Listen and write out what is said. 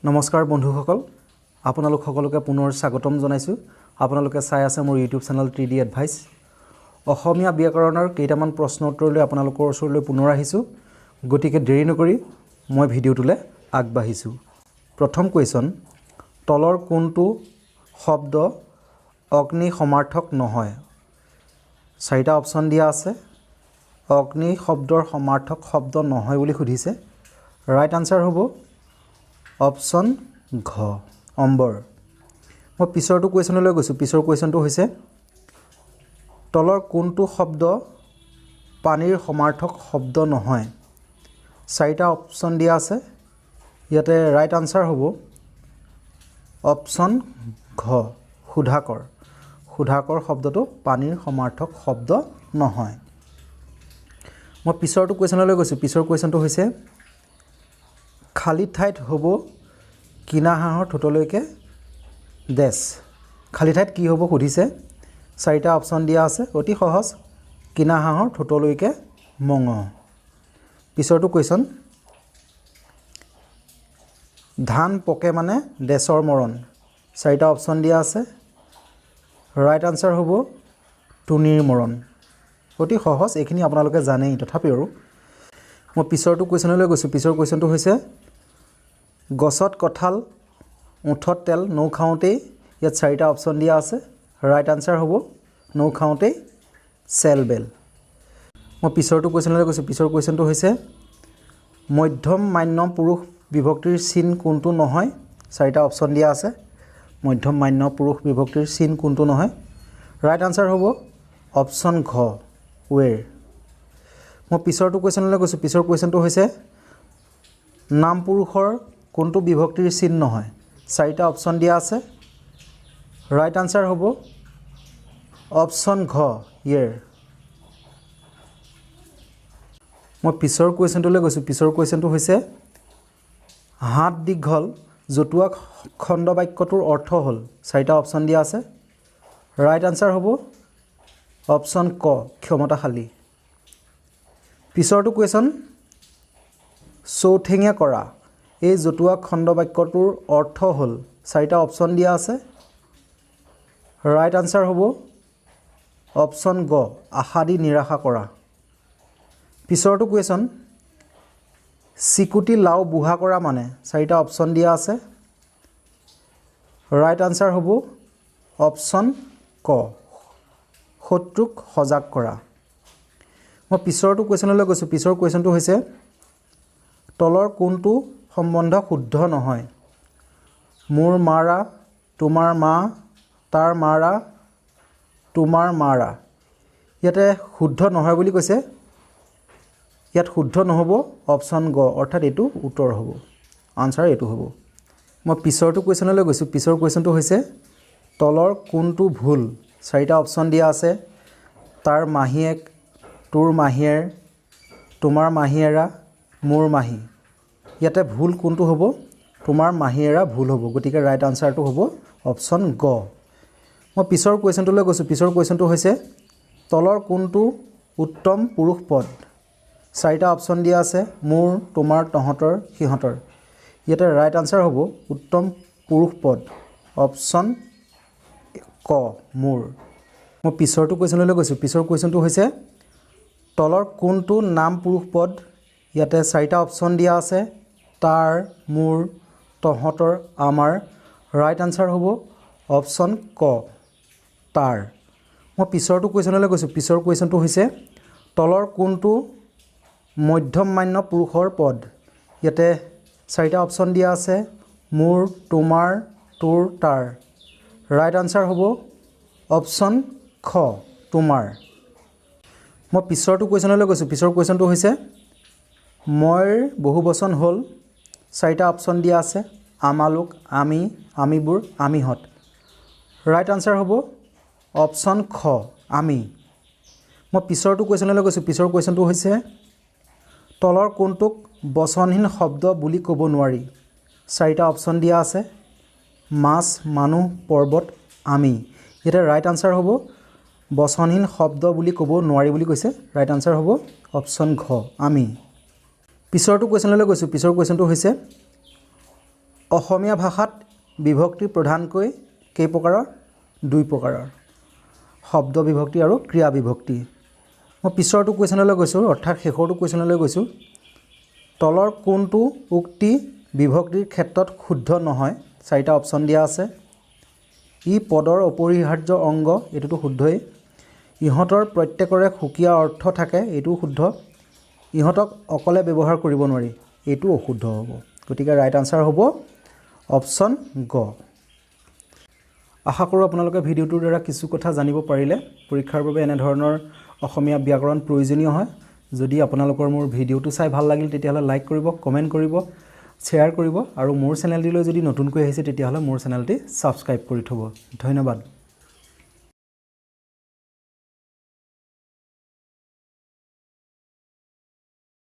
নমস্কাৰ বন্ধুসকল আপোনালোক সকলোকে পুনৰ স্বাগতম জনাইছো আপোনালোকে চাই আছে মোৰ ইউটিউব চেনেল 3D এডভাইস অসমীয়া ব্যাকৰণৰ কেইটামান প্ৰশ্ন উত্তৰলৈ আপোনালোকৰ ওচৰলৈ পুনৰ আহিছো গতিকে দেৰি নকৰি মই ভিডিওটোলে আগবাঢ়িছো প্ৰথম কোৱেশ্চন তলৰ কোনটো শব্দ অগ্নি সমাৰ্থক নহয় চাৰিটা অপচন দিয়া আছে অগ্নি শব্দৰ সমাৰ্থক শব্দ নহয় বুলি সুধিছে ৰাইট আনসাৰ হ'ব অপশন ঘ অম্বৰ মই পিছৰটো কোৱেশ্চনলৈ গৈছো পিছৰ কোৱেশ্চনটো হৈছে তলৰ কোনটো শব্দ পানীৰ সমাৰ্থক শব্দ নহয় চাৰিটা অপশন দিয়া আছে ইয়াতে ৰাইট আনসাৰ হ'ব অপশন ঘ সুধাকৰ সুধাকৰ শব্দটো পানীৰ সমাৰ্থক শব্দ নহয় মই পিছৰটো কোৱেশ্চনলৈ গৈছো পিছৰ কোৱেশ্চনটো হৈছে খালি ঠাইত হ'ব কিনা হাঁহৰ ঠোঁটলৈকে দেশ খালি ঠাইত কি হ'ব সুধিছে চাৰিটা অপচন দিয়া আছে অতি সহজ কিনা হাঁহৰ ঠোঁটলৈকে মঙহ পিছৰটো কোৱেশ্চন ধান পকে মানে দেশৰ মৰণ চাৰিটা অপচন দিয়া আছে ৰাইট আনসাৰ হ'ব টুনিৰ মৰণ অতি সহজ এইখিনি আপোনালোকে জানেই তথাপিও মই পিছৰটো কোৱেশ্চনলৈ গৈছো পিছৰ কোৱেশ্চনটো হৈছে গছত কঁঠাল উঠত তেল নৌ খাওঁতেই ইয়াত চাৰিটা অপচন দিয়া আছে ৰাইট আনসাৰ হ'ব নৌ খাওঁতেই চেল বেল মই পিছৰটো কোৱেশ্চনলৈ গৈছো পিছৰ কোৱেশ্চনটো হৈছে মধ্যম মান্য পুৰুষ বিভক্তিৰ চিন কোনটো নহয় চাৰিটা অপচন দিয়া আছে মধ্যম মান্য পুৰুষ বিভক্তিৰ চিন কোনটো নহয় ৰাইট আনসাৰ হ'ব অপচন ঘ ৱেৰ মই পিছৰটো কোৱেশ্চনলৈ গৈছো পিছৰ কোৱেশ্চনটো হৈছে নাম পুৰুষৰ কোনটো বিভক্তিৰ চিন নহয় চাৰিটা অপচন দিয়া আছে ৰাইট আনসাৰ হ'ব অপচন ঘ ইয়েৰ মই পিছৰ কোৱেশ্চনটোলৈ গৈছো পিছৰ কোৱেশ্চনটো হৈছে হাত দীঘল জতুৱা খণ্ড বাক্যটোৰ অৰ্থ হ'ল চাৰিটা অপচন দিয়া আছে ৰাইট আনসাৰ হ'ব অপচন ক ক্ষমতাশালী পিছৰটো কোৱেশ্চন চৌঠেঙীয়া কৰা এই জতুৱা খণ্ড বাক্যটোৰ অৰ্থ হ'ল চাৰিটা অপচন দিয়া আছে ৰাইট আনসাৰ হ'ব অপচন গ আশা দি নিৰাশা কৰা পিছৰটো কোৱেশ্চন চিকুটি লাও বুহা কৰা মানে চাৰিটা অপচন দিয়া আছে ৰাইট আনসাৰ হ'ব অপচন ক শত্ৰুক সজাগ কৰা মই পিছৰটো কোৱেশ্চনলৈ গৈছো পিছৰ কোৱেশ্চনটো হৈছে তলৰ কোনটো সম্বন্ধ শুদ্ধ নহয় মোৰ মাৰা তোমাৰ মা তাৰ মাৰা তোমাৰ মাৰা ইয়াতে শুদ্ধ নহয় বুলি কৈছে ইয়াত শুদ্ধ নহব অপচন গ অৰ্থাৎ এটো উত্তৰ হ'ব আনসাৰ এটো হ'ব মই পিছৰটো কোৱেশ্চনলৈ গৈছো পিছৰ কোৱেশ্চনটো হৈছে তলৰ কোনটো ভুল চাৰিটা অপচন দিয়া আছে তাৰ মাহীয়েক তোৰ মাহীয়েৰ তোমাৰ মাহীয়েৰা মোৰ মাহী ইয়াতে ভুল কোনটো হ'ব তোমাৰ মাহীয়েৰা ভুল হ'ব গতিকে ৰাইট আনসাৰটো হ'ব অপচন গ মই পিছৰ কোৱেশ্চনটোলৈ গৈছো পিছৰ কোৱেশ্চনটো হৈছে তলৰ কোনটো উত্তম পুৰুষ পদ চাৰিটা অপচন দিয়া আছে মোৰ তোমাৰ তহঁতৰ সিহঁতৰ ইয়াতে ৰাইট আনসাৰ হ'ব উত্তম পুৰুষ পদ অপচন ক মোৰ মই পিছৰটো কোৱেশ্চনলৈ গৈছো পিছৰ কোৱেশ্চনটো হৈছে তলৰ কোনটো নাম পুৰুষ পদ ইয়াতে চাৰিটা অপচন দিয়া আছে তাৰ মোৰ তহঁতৰ আমাৰ ৰাইট আনসাৰ হ'ব অপচন ক তাৰ মই পিছৰটো কোৱেশ্চনলৈ গৈছো পিছৰ কোৱেশ্চনটো হৈছে তলৰ কোনটো মধ্যম মান্য পুৰুষৰ পদ ইয়াতে চাৰিটা অপচন দিয়া আছে মোৰ তোমাৰ তোৰ তাৰ ৰাইট আনসাৰ হ'ব অপচন খ তোমাৰ মই পিছৰটো কুৱেশ্যনলৈ গৈছোঁ পিছৰ কুৱেশ্যনটো হৈছে মইৰ বহু বচন হ'ল চাৰিটা অপচন দিয়া আছে আমালোক আমি আমিবোৰ আমিহঁত ৰাইট আনসাৰ হ'ব অপচন খ আমি মই পিছৰটো কুৱেশ্যনলৈ গৈছোঁ পিছৰ কুৱেশ্যনটো হৈছে তলৰ কোনটোক বচনহীন শব্দ বুলি ক'ব নোৱাৰি চাৰিটা অপচন দিয়া আছে মাছ মানুহ পৰ্বত আমি এটা ৰাইট আনসাৰ হ'ব বচনহীন শব্দ বুলি ক'ব নোৱাৰি বুলি কৈছে ৰাইট আনসাৰ হ'ব অপচন ঘ আমি পিছৰটো কুৱেশ্যনলৈ গৈছোঁ পিছৰ কুৱেশ্যনটো হৈছে অসমীয়া ভাষাত বিভক্তি প্ৰধানকৈ কেই প্ৰকাৰৰ? 2 প্ৰকাৰৰ। শব্দ বিভক্তি আৰু ক্ৰিয়া বিভক্তি। মই পিছৰটো কুৱেশ্যনলৈ গৈছোঁ, অৰ্থাৎ শেষৰটো কুৱেশ্যনলৈ গৈছোঁ। তলৰ কোনটো উক্তি বিভক্তিৰ ক্ষেত্ৰত শুদ্ধ নহয়? 4টা অপশ্যন দিয়া আছে। ই পদৰ অপৰিহাৰ্য অংগ, এইটোতো শুদ্ধই। ইহঁতৰ প্ৰত্যেকৰে সুকীয়া অৰ্থ থাকে, এইটোও শুদ্ধ। ইহঁতক অকলে ব্যৱহাৰ কৰিব নোৱাৰি, এইটো অশুদ্ধ হ'ব। গতিকে ৰাইট আনচাৰ হ'ব অপশ্যন গ। আশা কৰোঁ আপোনালোকে ভিডিঅ'টোৰ দ্বাৰা কিছু কথা জানিব পাৰিলে। পৰীক্ষাৰ বাবে এনেধৰণৰ অসমীয়া ব্যাকৰণ প্ৰয়োজনীয় হয়। যদি আপোনালোকৰ মোৰ ভিডিঅ'টো চাই ভাল লাগিল তেতিয়াহ'লে লাইক কৰিব, কমেণ্ট কৰিব, শ্বেয়াৰ কৰিব আৰু মোৰ চেনেলটিলৈ যদি নতুনকৈ আহিছে তেতিয়াহ'লে মোৰ চেনেলটি ছাবস্ক্ৰাইব কৰি থ'ব। ধন্যবাদ।